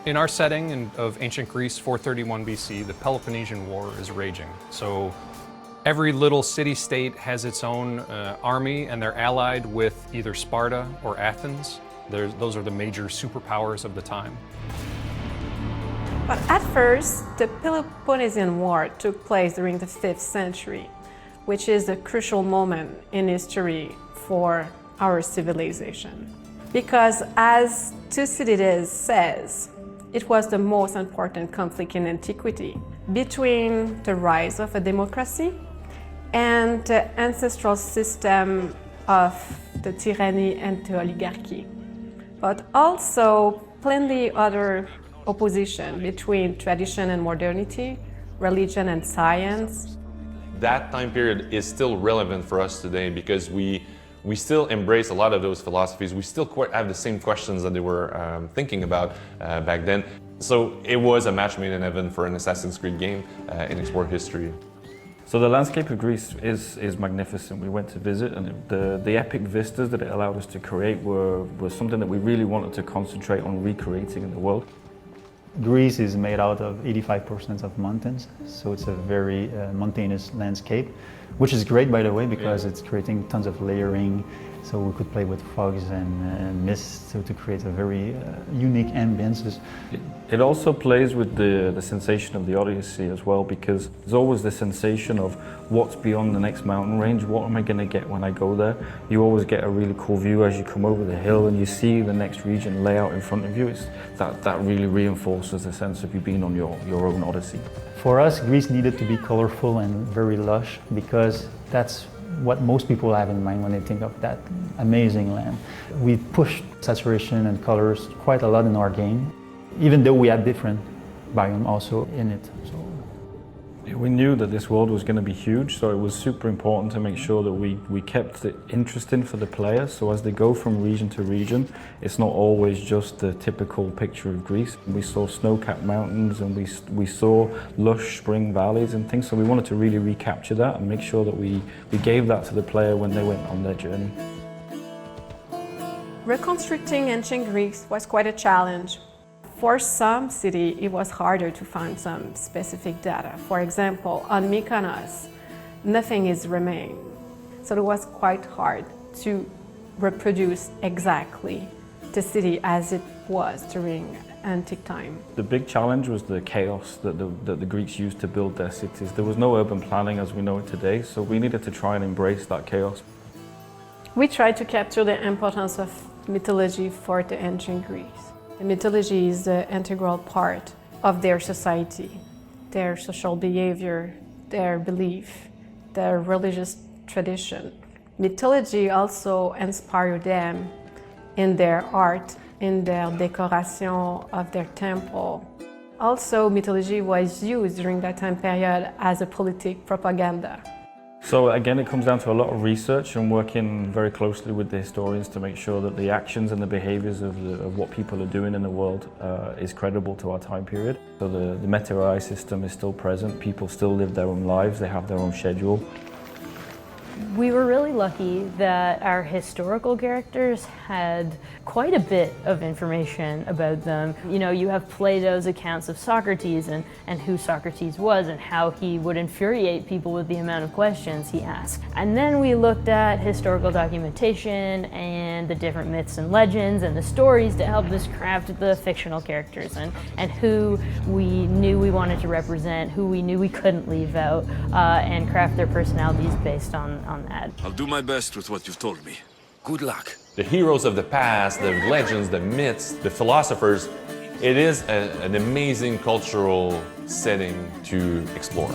In our setting of ancient Greece, 431 BC, the Peloponnesian War is raging. So every little city-state has its own army, and they're allied with either Sparta or Athens. Those are the major superpowers of the time. But at first, the Peloponnesian War took place during the 5th century, which is a crucial moment in history for our civilization. Because as Thucydides says, it was the most important conflict in antiquity between the rise of a democracy and the ancestral system of the tyranny and the oligarchy. But also plenty other opposition between tradition and modernity, religion and science. That time period is still relevant for us today because we still embrace a lot of those philosophies. We still have the same questions that they were thinking about back then. So it was a match made in heaven for an Assassin's Creed game in its war history. So the landscape of Greece is magnificent. We went to visit, and the epic vistas that it allowed us to create were something that we really wanted to concentrate on recreating in the world. Greece is made out of 85% of mountains, so it's a very mountainous landscape, which is great, by the way, because it's creating tons of layering, so we could play with fogs and mist to create a very unique ambience. It also plays with the sensation of the Odyssey as well, because there's always the sensation of what's beyond the next mountain range, what am I going to get when I go there? You always get a really cool view as you come over the hill and you see the next region lay out in front of you. That really reinforces the sense of you being on your own Odyssey. For us, Greece needed to be colorful and very lush because that's what most people have in mind when they think of that amazing land. We pushed saturation and colors quite a lot in our game, even though we had different biome also in it. So we knew that this world was going to be huge, so it was super important to make sure that we kept it interesting for the players. So as they go from region to region, it's not always just the typical picture of Greece. We saw snow-capped mountains and we saw lush spring valleys and things, so we wanted to really recapture that and make sure that we gave that to the player when they went on their journey. Reconstructing ancient Greece was quite a challenge. For some cities, it was harder to find some specific data. For example, on Mykonos, nothing is remained. So it was quite hard to reproduce exactly the city as it was during antique time. The big challenge was the chaos that the Greeks used to build their cities. There was no urban planning as we know it today, so we needed to try and embrace that chaos. We tried to capture the importance of mythology for the ancient Greece. The mythology is an integral part of their society, their social behavior, their belief, their religious tradition. Mythology also inspired them in their art, in their decoration of their temple. Also, mythology was used during that time period as a political propaganda. So again, it comes down to a lot of research and working very closely with the historians to make sure that the actions and the behaviours of what people are doing in the world is credible to our time period. So the meteorite system is still present, people still live their own lives, they have their own schedule. We were really lucky that our historical characters had quite a bit of information about them. You know, you have Plato's accounts of Socrates and who Socrates was and how he would infuriate people with the amount of questions he asked. And then we looked at historical documentation and the different myths and legends and the stories to help us craft the fictional characters and who we knew we wanted to represent, who we knew we couldn't leave out, and craft their personalities based on that. I'll do my best with what you've told me. Good luck. The heroes of the past, the legends, the myths, the philosophers, it is an amazing cultural setting to explore.